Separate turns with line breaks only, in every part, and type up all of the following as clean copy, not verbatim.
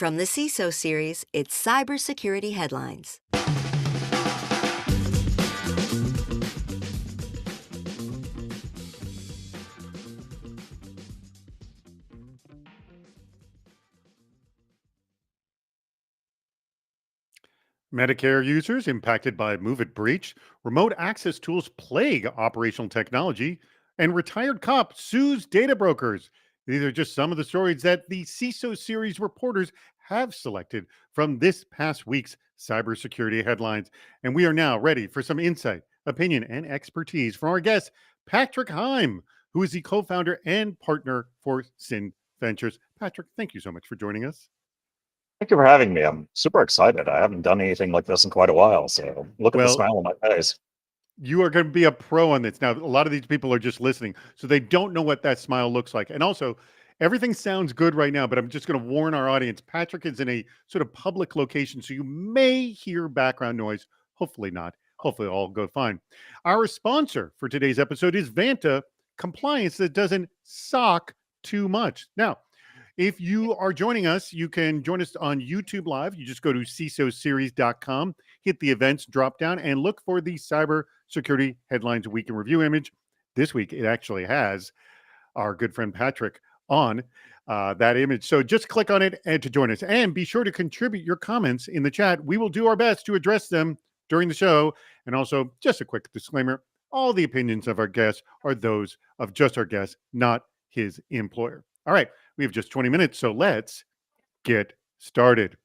From the CISO Series, it's cybersecurity headlines.
Medicare users impacted by MoveIt breach, remote access tools plague operational technology, and retired cop sues data brokers. These are just some of the stories that the CISO series reporters have selected from this past week's cybersecurity headlines. And we are now ready for some insight, opinion, and expertise from our guest, Patrick Heim, who is the co founder and partner for SYN Ventures. Patrick, thank you so much for joining us.
Thank you for having me. I'm super excited. I haven't done anything like this in quite a while. So look at the
Well,
smile on my face.
you are going to be a pro on this. Now, a lot of these people are just listening, so they don't know what that smile looks like. And also, everything sounds good right now, but I'm just going to warn our audience. Patrick is in a sort of public location, so you may hear background noise. Hopefully not. Hopefully all go fine. Our sponsor for today's episode is Vanta, compliance that doesn't sock too much. Now, if you are joining us, you can join us on YouTube Live. You just go to CISOseries.com, hit the events drop down, and look for the Cyber Security Headlines Week in Review image. This week, it actually has our good friend Patrick on that image. So just click on it and to join us. And be sure to contribute your comments in the chat. We will do our best to address them during the show. And also, just a quick disclaimer, all the opinions of our guests are those of just our guest, not his employer. All right, we have just 20 minutes, so let's get started.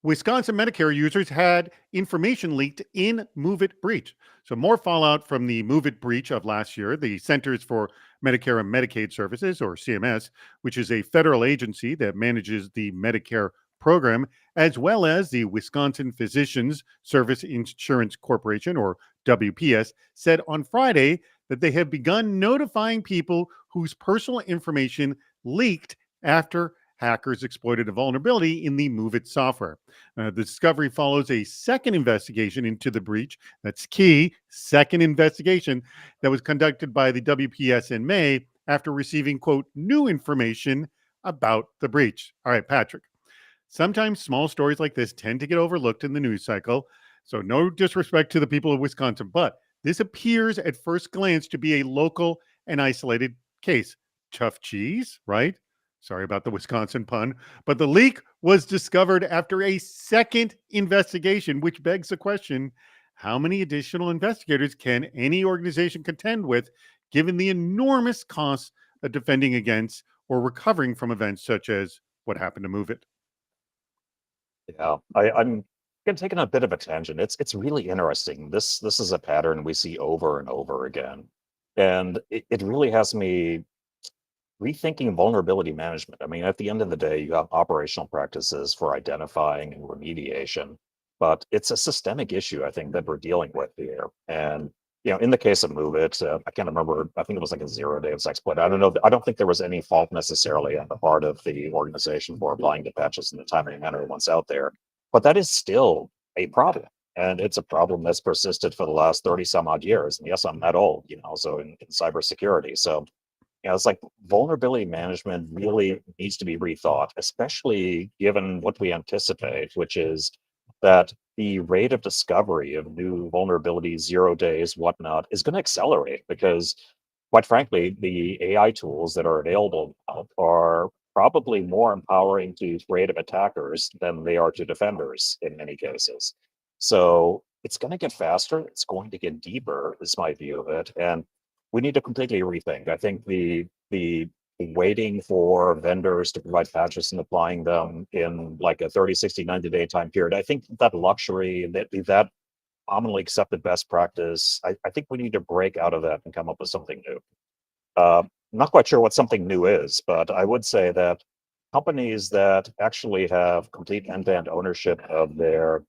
Wisconsin Medicare users had information leaked in MoveIt breach. So more fallout from the MoveIt breach of last year. The Centers for Medicare and Medicaid Services, or CMS, which is a federal agency that manages the Medicare program, as well as the Wisconsin Physicians Service Insurance Corporation, or WPS, said on Friday that they have begun notifying people whose personal information leaked after hackers exploited a vulnerability in the MoveIt software. The discovery follows a second investigation into the breach. That's key. Second investigation that was conducted by the WPS in May after receiving, quote, new information about the breach. All right, Patrick. Sometimes small stories like this tend to get overlooked in the news cycle. So no disrespect to the people of Wisconsin, but this appears at first glance to be a local and isolated case. Tough cheese, right? Sorry about the Wisconsin pun, but the leak was discovered after a second investigation, which begs the question, how many additional investigators can any organization contend with, given the enormous costs of defending against or recovering from events such as what happened to MoveIt?
Yeah, I'm going to take a bit of a tangent. It's really interesting. This is a pattern we see over and over again, and it really has me rethinking vulnerability management. I mean, at the end of the day, you have operational practices for identifying and remediation, but it's a systemic issue, I think, that we're dealing with here. And in the case of MoveIt, I can't remember. I think it was like a 0-day of exploit. I don't know. I don't think there was any fault necessarily on the part of the organization for applying the patches in the timely manner once out there. But that is still a problem. And it's a problem that's persisted for the last 30 some odd years. And yes, I'm that old, so in cybersecurity. So it's like vulnerability management really needs to be rethought, especially given what we anticipate, which is that the rate of discovery of new vulnerabilities, 0 days, whatnot, is going to accelerate because, quite frankly, the AI tools that are available now are probably more empowering to creative attackers than they are to defenders in many cases. So it's going to get faster. It's going to get deeper, is my view of it. And we need to completely rethink. I think the waiting for vendors to provide patches and applying them in like a 30, 60, 90-day time period, I think that luxury, that commonly accepted best practice, I think we need to break out of that and come up with something new. I'm not quite sure what something new is, but I would say that companies that actually have complete end-to-end ownership of their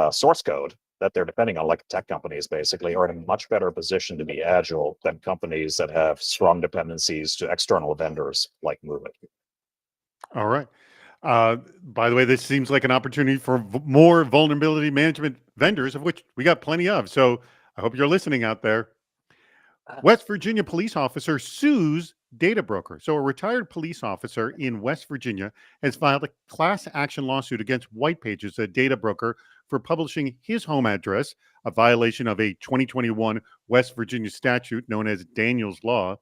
source code that they're depending on, like tech companies basically, are in a much better position to be agile than companies that have strong dependencies to external vendors like MoveIt.
All right. By the way, this seems like an opportunity for more vulnerability management vendors, of which we got plenty of. So I hope you're listening out there. West Virginia police officer sues data broker. So, a retired police officer in West Virginia has filed a class action lawsuit against White Pages, a data broker, for publishing his home address, a violation of a 2021 West Virginia statute known as Daniels Law.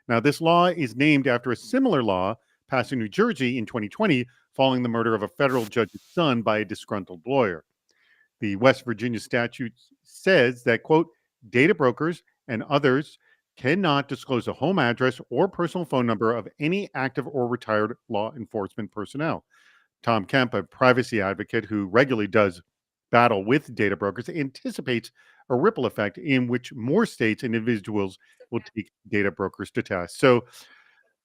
Now, this law is named after a similar law passed in New Jersey in 2020 following the murder of a federal judge's son by a disgruntled lawyer. The West Virginia statute says that, quote, data brokers and others cannot disclose the home address or personal phone number of any active or retired law enforcement personnel. Tom Kemp, a privacy advocate who regularly does battle with data brokers, anticipates a ripple effect in which more states and individuals will take data brokers to task. So,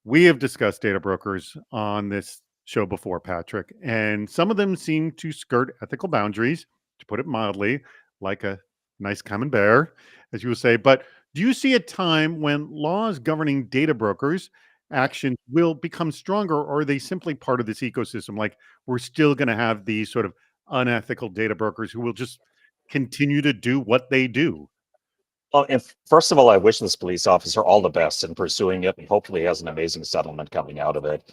we have discussed data brokers on this show before, Patrick, and some of them seem to skirt ethical boundaries, to put it mildly, like a nice camembert, as you would say. But do you see a time when laws governing data brokers' action will become stronger, or are they simply part of this ecosystem? Like, we're still going to have these sort of unethical data brokers who will just continue to do what they do?
Well, if first of all, I wish this police officer all the best in pursuing it, and hopefully he has an amazing settlement coming out of it.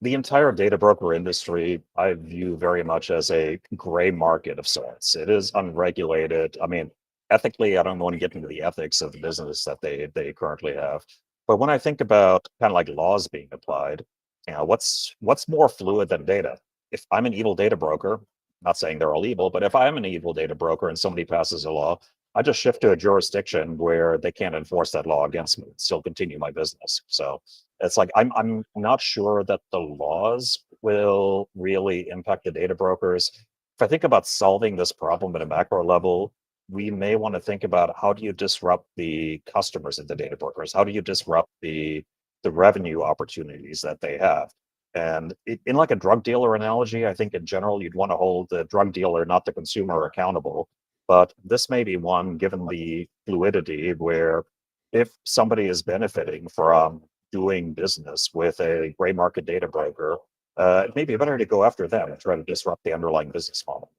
The entire data broker industry, I view very much as a gray market of sorts. It is unregulated. I mean, ethically, I don't want to get into the ethics of the business that they currently have. But when I think about kind of like laws being applied, what's more fluid than data? If I'm an evil data broker, not saying they're all evil, but if I'm an evil data broker and somebody passes a law, I just shift to a jurisdiction where they can't enforce that law against me, still continue my business. So it's like I'm not sure that the laws will really impact the data brokers. If I think about solving this problem at a macro level, we may want to think about how do you disrupt the customers of the data brokers? How do you disrupt the revenue opportunities that they have? And in like a drug dealer analogy, I think in general you'd want to hold the drug dealer, not the consumer, accountable. But this may be one, given the fluidity, where if somebody is benefiting from doing business with a gray market data broker, it may be better to go after them and try to disrupt the underlying business model.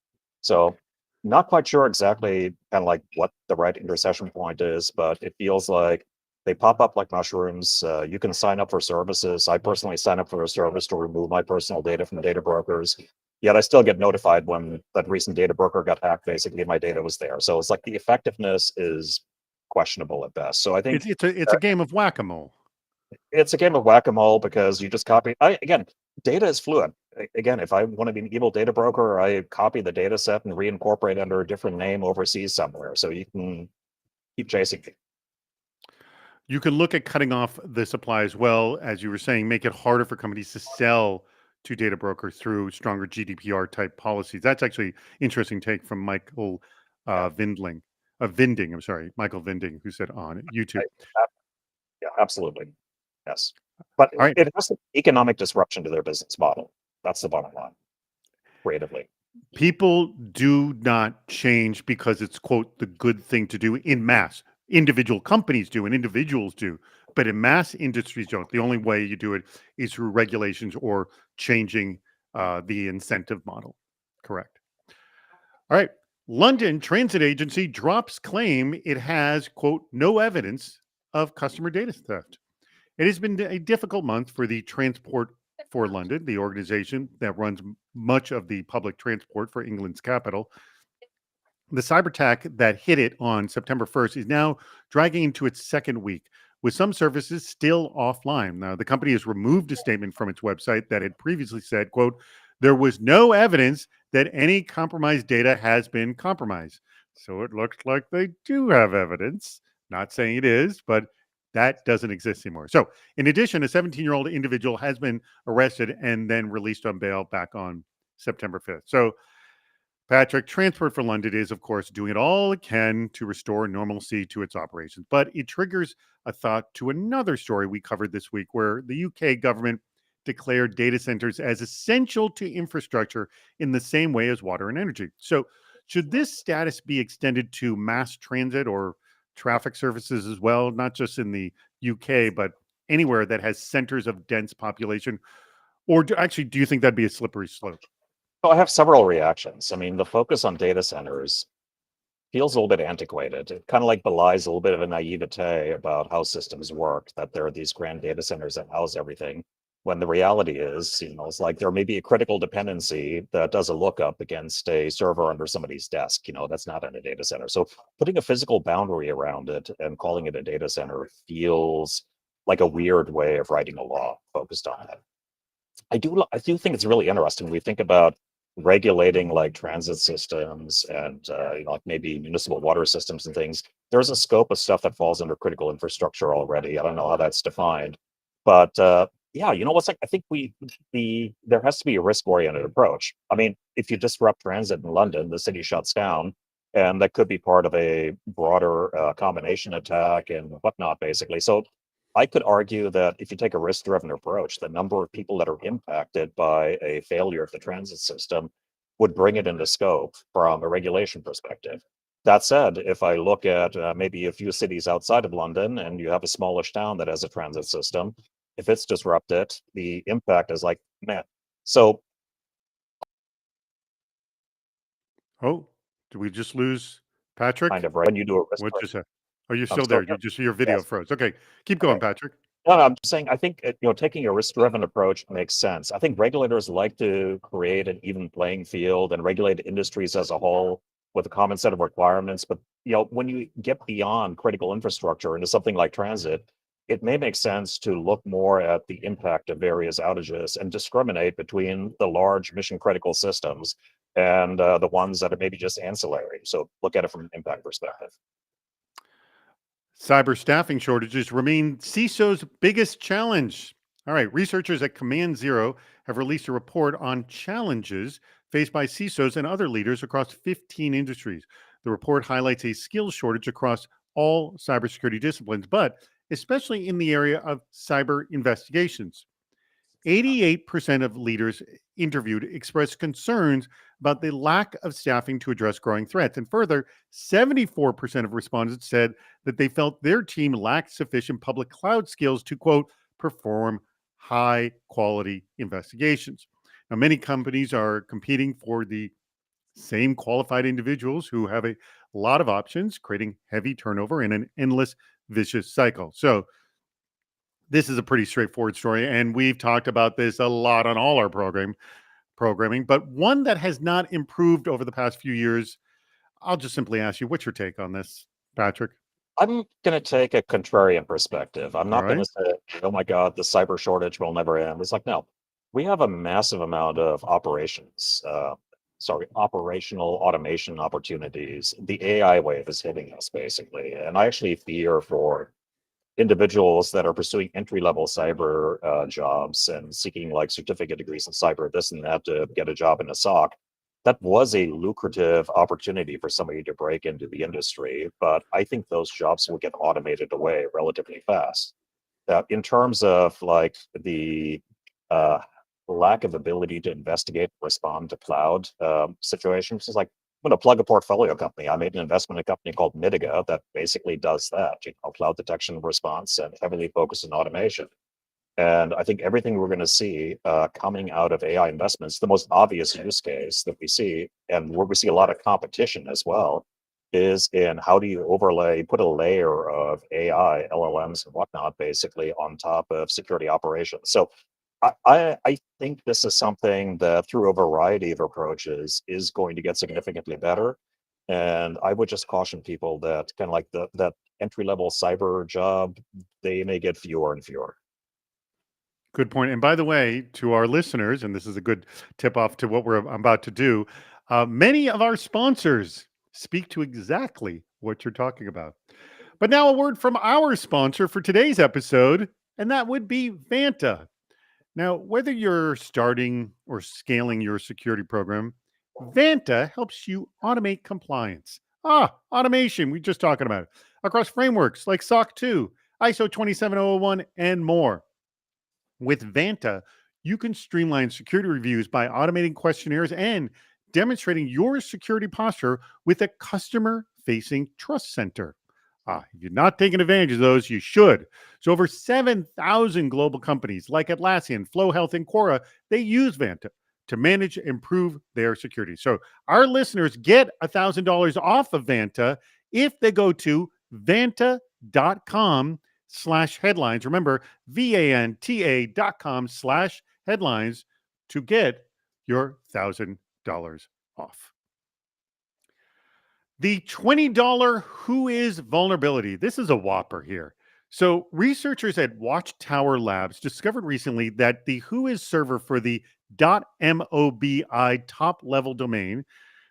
So, not quite sure exactly kind of like what the right intersection point is, but it feels like they pop up like mushrooms. You can sign up for services. I personally sign up for a service to remove my personal data from data brokers. Yet I still get notified when that recent data broker got hacked. Basically, my data was there. So it's like the effectiveness is questionable at best. So I think
It's a game of whack a mole.
it's a game of whack-a-mole because you just copy. Again, data is fluid. Again, if I want to be an evil data broker, I copy the data set and reincorporate under a different name overseas somewhere. So you can keep chasing me.
You can look at cutting off the supply as well, as you were saying, make it harder for companies to sell to data brokers through stronger GDPR type policies. That's actually interesting take from Michael
Yeah,
Vinding. I'm sorry, Michael Vinding, who said on YouTube.
right. Yeah, absolutely. Yes. But
All right,
it has an economic disruption to their business model. That's the bottom line, creatively.
people do not change because it's, quote, the good thing to do in mass. Individual companies do and individuals do, but in mass industries don't. The only way you do it is through regulations or changing the incentive model. Correct. All right. London Transit Agency drops claim it has, quote, no evidence of customer data theft. It has been a difficult month for the Transport for London, the organization that runs much of the public transport for England's capital. The cyber attack that hit it on September 1st is now dragging into its second week, with some services still offline. Now, the company has removed a statement from its website that had previously said, quote, there was no evidence that any compromised data has been compromised. So it looks like they do have evidence. Not saying it is, but that doesn't exist anymore. So, in addition, a 17-year-old individual has been arrested and then released on bail back on September 5th. So, Patrick, Transport for London is, of course, doing it all it can to restore normalcy to its operations. But it triggers a thought to another story we covered this week, where the UK government declared data centers as essential to infrastructure in the same way as water and energy. So, should this status be extended to mass transit or traffic services as well, not just in the UK, but anywhere that has centers of dense population? Or do you think that'd be a slippery slope?
So I have several reactions. I mean, the focus on data centers feels a little bit antiquated. It kind of like belies a little bit of a naivete about how systems work, that there are these grand data centers that house everything. When the reality is, it's like there may be a critical dependency that does a lookup against a server under somebody's desk. That's not in a data center. So putting a physical boundary around it and calling it a data center feels like a weird way of writing a law focused on that. I do think it's really interesting. We think about regulating like transit systems and like maybe municipal water systems and things. There's a scope of stuff that falls under critical infrastructure already. I don't know how that's defined, but yeah, what's like? I think there has to be a risk oriented approach. I mean, if you disrupt transit in London, the city shuts down, and that could be part of a broader combination attack and whatnot, basically. So I could argue that if you take a risk-driven approach, the number of people that are impacted by a failure of the transit system would bring it into scope from a regulation perspective. That said, if I look at maybe a few cities outside of London and you have a smallish town that has a transit system, if it's disrupted, the impact is like, man. So
Oh, did we just lose Patrick?
kind of right when you do a risk,
What just happened? Oh, you're
I'm
still
still
there.
here.
Your video
Yes.
froze. Okay, keep
Okay.
going, Patrick.
No, I'm just saying, I think, taking a risk-driven approach makes sense. I think regulators like to create an even playing field and regulate industries as a whole with a common set of requirements. But, when you get beyond critical infrastructure into something like transit, it may make sense to look more at the impact of various outages and discriminate between the large mission-critical systems and the ones that are maybe just ancillary. So look at it from an impact perspective.
Cyber staffing shortages remain CISO's biggest challenge. All right, researchers at Command Zero have released a report on challenges faced by CISOs and other leaders across 15 industries. The report highlights a skills shortage across all cybersecurity disciplines, but especially in the area of cyber investigations. 88% of leaders interviewed expressed concerns about the lack of staffing to address growing threats. And further, 74% of respondents said that they felt their team lacked sufficient public cloud skills to, quote, perform high quality investigations. Now, many companies are competing for the same qualified individuals who have a lot of options, creating heavy turnover in an endless, vicious cycle. So, this is a pretty straightforward story, and we've talked about this a lot on all our programming, but one that has not improved over the past few years. I'll just simply ask you, what's your take on this, Patrick?
I'm going to take a contrarian perspective. I'm
All
not going to
right.
say, oh my God, the cyber shortage will never end. It's like, no, we have a massive amount of operational automation opportunities. The AI wave is hitting us basically. And I actually fear for individuals that are pursuing entry-level cyber jobs and seeking like certificate degrees in cyber, this and that to get a job in a SOC. That was a lucrative opportunity for somebody to break into the industry, but I think those jobs will get automated away relatively fast. In terms of like the uh, lack of ability to investigate, respond to cloud situations, it's like I'm going to plug a portfolio company. I made an investment in a company called Mitiga that basically does that, cloud detection and response and heavily focused on automation. And I think everything we're going to see coming out of AI investments, the most obvious use case that we see, and where we see a lot of competition as well, is in how do you put a layer of AI, LLMs, and whatnot, basically on top of security operations. So I think this is something that through a variety of approaches is going to get significantly better. And I would just caution people that kind of like that entry level cyber job, they may get fewer and fewer.
Good point. And by the way, to our listeners, and this is a good tip off to what we're about to do, many of our sponsors speak to exactly what you're talking about. But now, a word from our sponsor for today's episode, and that would be Vanta. Now, whether you're starting or scaling your security program, Vanta helps you automate compliance. Automation, we just talking about it, across frameworks like SOC 2, ISO 27001, and more. With Vanta, you can streamline security reviews by automating questionnaires and demonstrating your security posture with a customer facing trust center. If you're not taking advantage of those, you should. So, over 7,000 global companies like Atlassian, Flow Health, and Quora, they use Vanta to manage and improve their security. So our listeners get $1,000 off of Vanta if they go to vanta.com/headlines. Remember, vanta.com/headlines to get your $1,000 off. The $20 Who Is vulnerability. This is a whopper here. So, researchers at Watchtower Labs discovered recently that the Who Is server for the .mobi top level domain,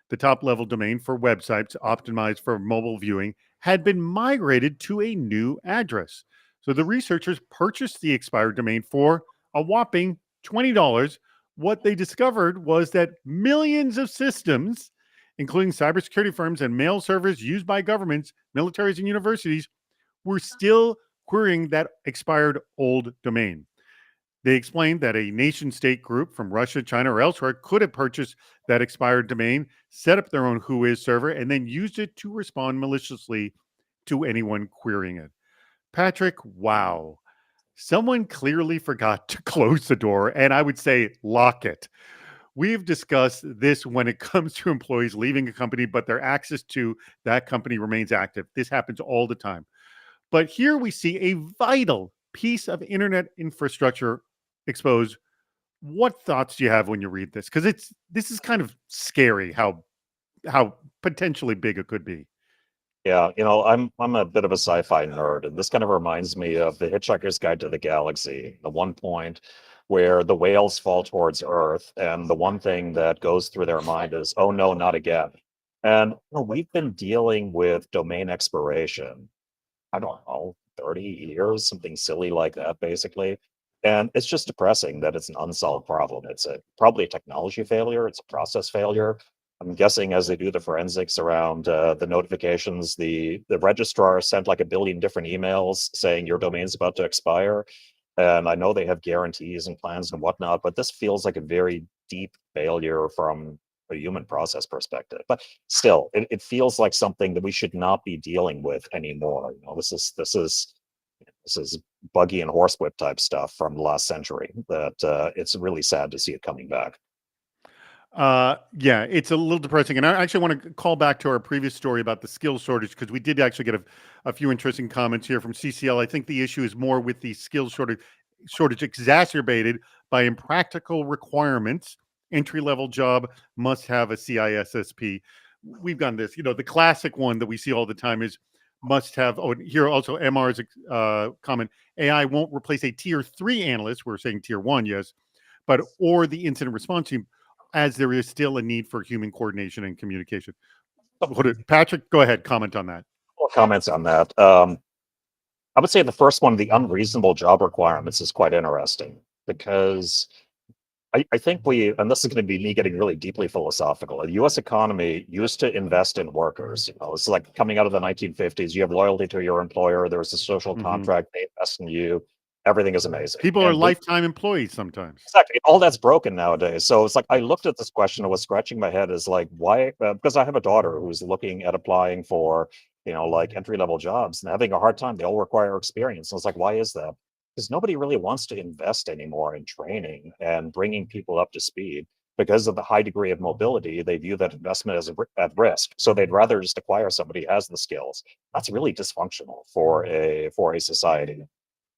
the top level domain for websites optimized for mobile viewing, had been migrated to a new address. So, the researchers purchased the expired domain for a whopping $20. What they discovered was that millions of systems, including cybersecurity firms and mail servers used by governments, militaries, and universities, were still querying that expired old domain. They explained that a nation state group from Russia, China, or elsewhere could have purchased that expired domain, set up their own Whois server, and then used it to respond maliciously to anyone querying it. Patrick, wow. Someone clearly forgot to close the door, and I would say lock it. We've discussed this when it comes to employees leaving a company, but their access to that company remains active. This happens all the time. But here we see a vital piece of internet infrastructure exposed. What thoughts do you have when you read this? Because this is kind of scary how potentially big it could be.
Yeah, I'm a bit of a sci-fi nerd, and this kind of reminds me of The Hitchhiker's Guide to the Galaxy, the one point where the whales fall towards Earth, and the one thing that goes through their mind is, "Oh no, not again." And we've been dealing with domain expiration, I don't know, 30 years, something silly like that, basically. And it's just depressing that it's an unsolved problem. It's probably a technology failure, it's a process failure. I'm guessing as they do the forensics around the notifications, the registrar sent like a billion different emails saying your domain's about to expire. And I know they have guarantees and plans and whatnot, but this feels like a very deep failure from a human process perspective. But still, it feels like something that we should not be dealing with anymore. This is buggy and horsewhip type stuff from the last century. That it's really sad to see it coming back.
Yeah, it's a little depressing. And I actually want to call back to our previous story about the skills shortage because we did actually get a few interesting comments here from CCL. I think the issue is more with the skills shortage exacerbated by impractical requirements. Entry level job must have a CISSP. We've done this. The classic one that we see all the time is must have. Oh, here also MR's comment: AI won't replace a tier 3 analyst. We're saying tier 1, yes, but or the incident response team, as there is still a need for human coordination and communication. Patrick, go ahead, comment on that.
Comments on that. I would say the first one, the unreasonable job requirements, is quite interesting because I think and this is going to be me getting really deeply philosophical. The US economy used to invest in workers. It's like coming out of the 1950s. You have loyalty to your employer. There's a social contract. They invest in you. Everything is amazing.
People are lifetime employees sometimes.
Exactly. All that's broken nowadays. So it's like I looked at this question and was scratching my head is like, why? Because I have a daughter who's looking at applying for, like entry level jobs and having a hard time. They all require experience. And it's like, why is that? Because nobody really wants to invest anymore in training and bringing people up to speed. Because of the high degree of mobility, they view that investment as at risk. So they'd rather just acquire somebody who has the skills. That's really dysfunctional for a society.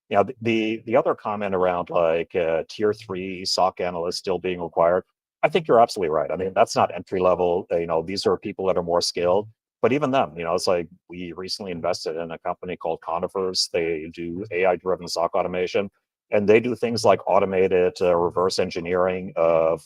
The other comment around like tier 3 SOC analysts still being required, I think you're absolutely right. I mean, that's not entry level. These are people that are more skilled. But even them, it's like we recently invested in a company called Conifers. They do AI-driven SOC automation, and they do things like automated reverse engineering of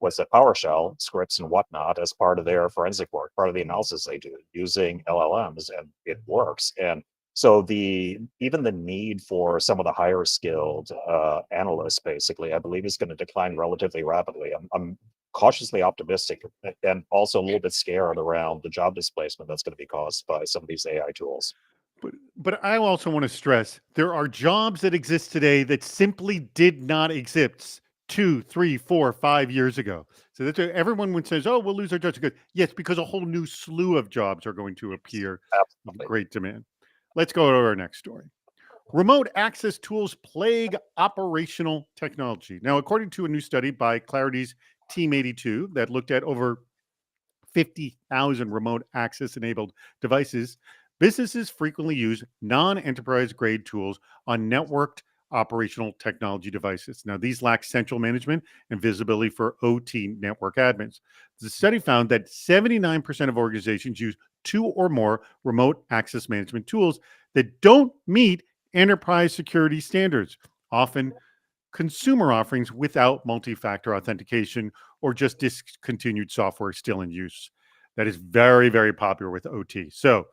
PowerShell scripts and whatnot as part of their forensic work, part of the analysis they do using LLMs, and it works. And so even the need for some of the higher skilled analysts, basically, I believe is going to decline relatively rapidly. I'm cautiously optimistic and also a little bit scared around the job displacement that's going to be caused by some of these AI tools.
But I also want to stress there are jobs that exist today that simply did not exist 2, 3, 4, 5 years ago. So that's everyone says, "Oh, we'll lose our jobs." Good, yes, because a whole new slew of jobs are going to appear
Absolutely.
with great demand. Let's go to our next story. Remote access tools plague operational technology. Now, according to a new study by Clarity's Team 82 that looked at over 50,000 remote access enabled devices, businesses frequently use non enterprise grade tools on networked operational technology devices. Now, these lack central management and visibility for OT network admins. The study found that 79% of organizations use two or more remote access management tools that don't meet enterprise security standards, often consumer offerings without multi-factor authentication or just discontinued software still in use. That is very, very popular with OT. So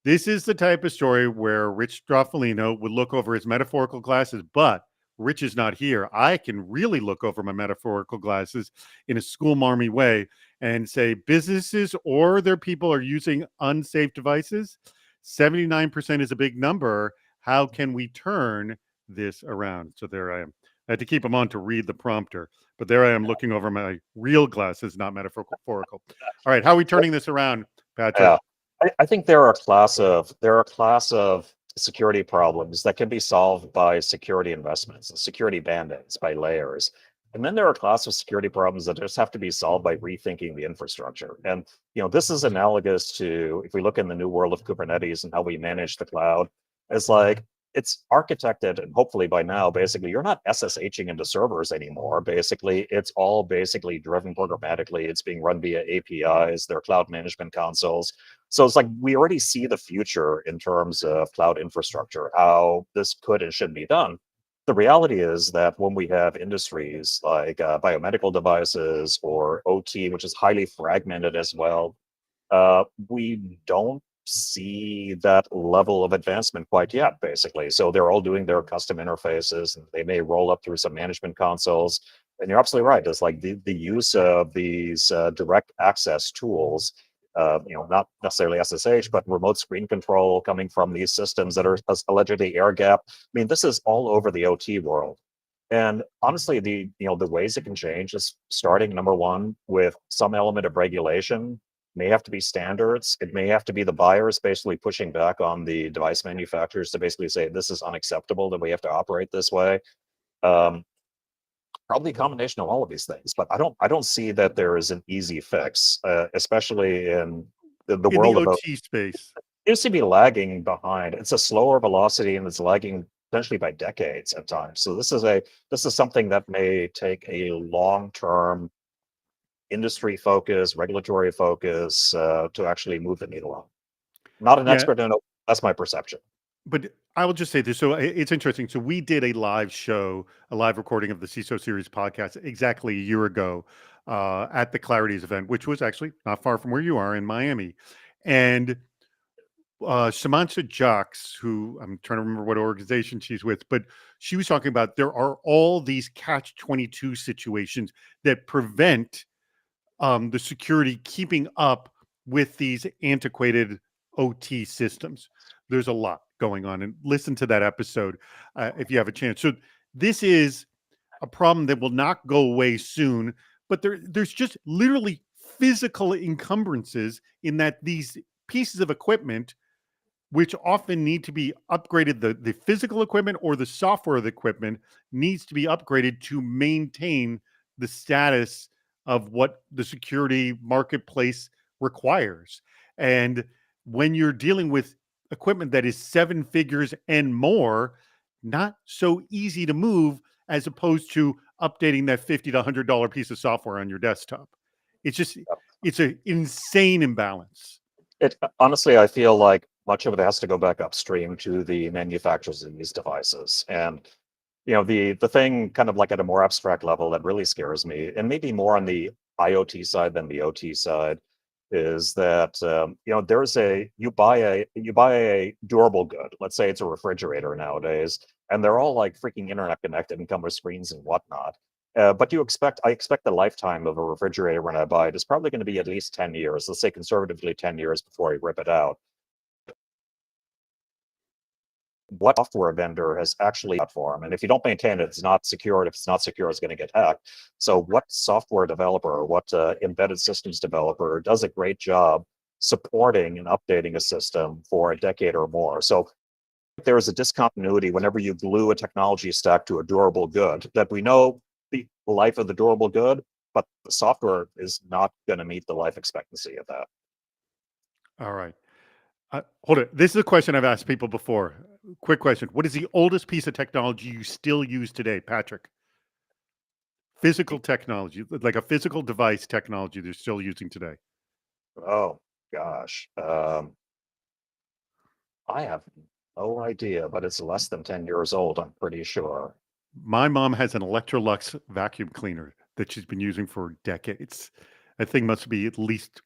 this is the type of story where Rich Stroffolino would look over his metaphorical glasses, but Rich is not here. I can really look over my metaphorical glasses in a school marmy way and say businesses or their people are using unsafe devices. 79% is a big number. How can we turn this around? So there I am. I had to keep them on to read the prompter, but there I am looking over my real glasses, not metaphorical. All right, how are we turning this around, Patrick?
Yeah, I think there are a class of security problems that can be solved by security investments, security band-aids, by layers. And then there are a class of security problems that just have to be solved by rethinking the infrastructure. And this is analogous to if we look in the new world of Kubernetes and how we manage the cloud. It's like it's architected, and hopefully by now, basically, you're not SSHing into servers anymore. Basically, it's all basically driven programmatically. It's being run via APIs, their cloud management consoles. So it's like we already see the future in terms of cloud infrastructure, how this could and should be done. The reality is that when we have industries like biomedical devices or OT, which is highly fragmented as well, we don't see that level of advancement quite yet, basically. So they're all doing their custom interfaces and they may roll up through some management consoles. And you're absolutely right. It's like the use of these direct access tools, not necessarily SSH, but remote screen control coming from these systems that are allegedly air gap. I mean, this is all over the OT world. And honestly, the ways it can change is starting number one with some element of regulation. May have to be standards. It may have to be the buyers basically pushing back on the device manufacturers to basically say this is unacceptable that we have to operate this way. Um, Probably a combination of all of these things, but I don't see that there is an easy fix, especially in the
In the
world of
OT space.
seems to be lagging behind. It's a slower velocity and it's lagging potentially by decades at times. So this is something that may take a long-term industry focus, regulatory focus to actually move the needle on. Not an
Yeah,
expert in it. That's my perception.
but I will just say this. So it's interesting. So we did a live show, a live recording of the CISO Series podcast exactly a year ago at the Clarities event, which was actually not far from where you are in Miami. And Samantha Jacques, who I'm trying to remember what organization she's with, but she was talking about there are all these catch 22 situations that prevent the security keeping up with these antiquated OT systems. There's a lot going on, and listen to that episode if you have a chance. So this is a problem that will not go away soon, but there's just literally physical encumbrances in that these pieces of equipment which often need to be upgraded. The physical equipment or the software of the equipment needs to be upgraded to maintain the status of what the security marketplace requires. And when you're dealing with equipment that is seven figures and more, not so easy to move as opposed to updating that $50 to $100 piece of software on your desktop. It's just, it's an insane imbalance.
It honestly, I feel like much of it has to go back upstream to the manufacturers of these devices. And the thing kind of like at a more abstract level that really scares me, and maybe more on the IoT side than the OT side, is that you buy a durable good. Let's say it's a refrigerator nowadays, and they're all like freaking internet connected and come with screens and whatnot. But I expect the lifetime of a refrigerator when I buy it is probably going to be at least 10 years. Let's say conservatively 10 years before I rip it out. What software vendor has actually platform, and if you don't maintain it, it's not secure. And if it's not secure, it's going to get hacked. So what software developer or what embedded systems developer does a great job supporting and updating a system for a decade or more? So there is a discontinuity whenever you glue a technology stack to a durable good, that we know the life of the durable good, but the software is not going to meet the life expectancy of that.
All right. Hold it. This is a question I've asked people before. Quick question. What is the oldest piece of technology you still use today, Patrick? Physical technology, like a physical device technology they're still using today.
Oh gosh. I have no idea, but it's less than 10 years old, I'm pretty sure.
My mom has an Electrolux vacuum cleaner that she's been using for decades. That thing must be at least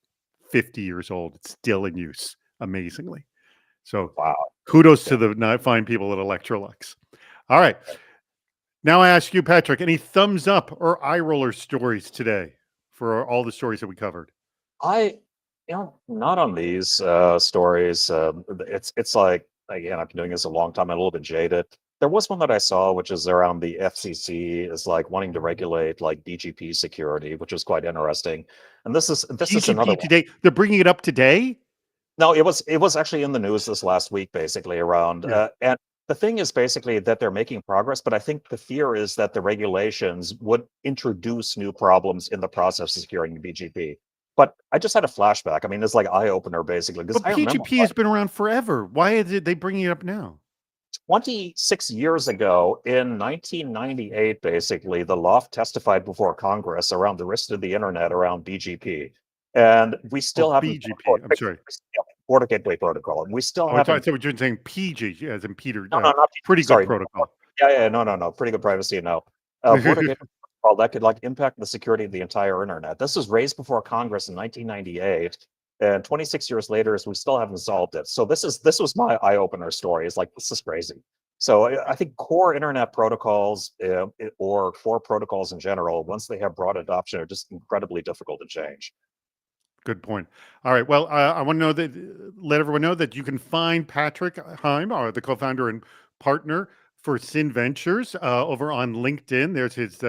50 years old. It's still in use, amazingly. So
Wow.
kudos to
Yeah.
the not fine people at Electrolux. All right. Now I ask you, Patrick, any thumbs up or eye roller stories today for all the stories that we covered?
Not on these stories. It's like, again, I've been doing this a long time. I'm a little bit jaded. There was one that I saw, which is around the FCC is like wanting to regulate like BGP security, which is quite interesting. And this is another
BGP
one.
today. They're bringing it up today.
No, it was actually in the news this last week, basically around.
Yeah.
And the thing is basically that they're making progress, but I think the fear is that the regulations would introduce new problems in the process of securing BGP. But I just had a flashback. I mean, it's like eye opener basically, because
But
I remember
PGP has been around forever. Why are they bringing it up now?
26 years ago, in 1998, basically, the Loft testified before Congress around the risk to the internet around BGP. And we
Oh,
still haven't
BGP. I'm sorry.
Border Gateway Protocol. And we still
Oh, I thought
haven't.
what you're saying PG, as in Peter.
No, no, not
Pretty good
sorry.
protocol.
Yeah, no. Pretty good privacy. No. Border Gateway Protocol that could like impact the security of the entire internet. This was raised before Congress in 1998. And 26 years later, we still haven't solved it. So this was my eye opener story. It's like, this is crazy. So I think core internet protocols or core protocols in general, once they have broad adoption, are just incredibly difficult to change.
Good point. All right. Well, I want to know that let everyone know that you can find Patrick Heim, the co-founder and partner for SYN Ventures, over on LinkedIn. There's his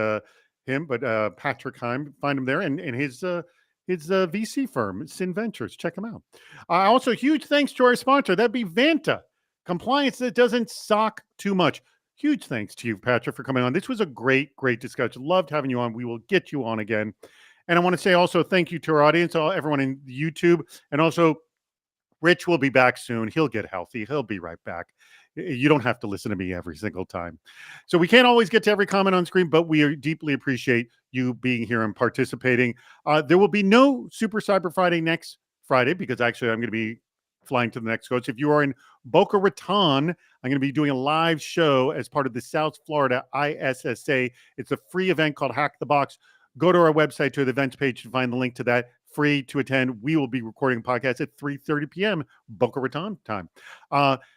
him, but Patrick Heim. Find him there, and his VC firm, SYN Ventures. Check him out. Also, huge thanks to our sponsor. That'd be Vanta, compliance that doesn't sock too much. Huge thanks to you, Patrick, for coming on. This was a great discussion. Loved having you on. We will get you on again. And I want to say also thank you to our audience, everyone in YouTube. And also, Rich will be back soon. He'll get healthy. He'll be right back. You don't have to listen to me every single time. So we can't always get to every comment on screen, but we deeply appreciate you being here and participating. There will be no Super Cyber Friday next Friday because actually I'm going to be flying to the next coast. If you are in Boca Raton, I'm going to be doing a live show as part of the South Florida ISSA. It's a free event called Hack the Box. Go to our website, to the events page to find the link to that. Free to attend. We will be recording a podcast at 3:30 p.m. Boca Raton time.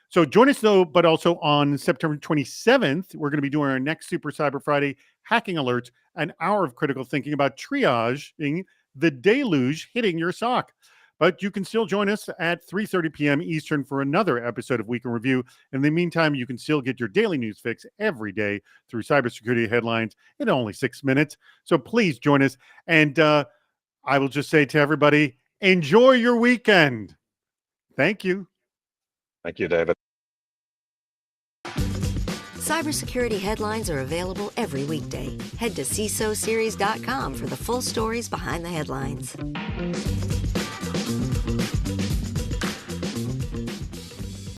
So join us, though, but also on September 27th, we're going to be doing our next Super Cyber Friday hacking alerts, an hour of critical thinking about triaging the deluge hitting your sock. But you can still join us at 3:30 p.m. Eastern for another episode of Week in Review. In the meantime, you can still get your daily news fix every day through cybersecurity headlines in only 6 minutes. So please join us. And I will just say to everybody, enjoy your weekend. Thank you.
Thank you, David.
Cybersecurity headlines are available every weekday. Head to CISOSeries.com for the full stories behind the headlines.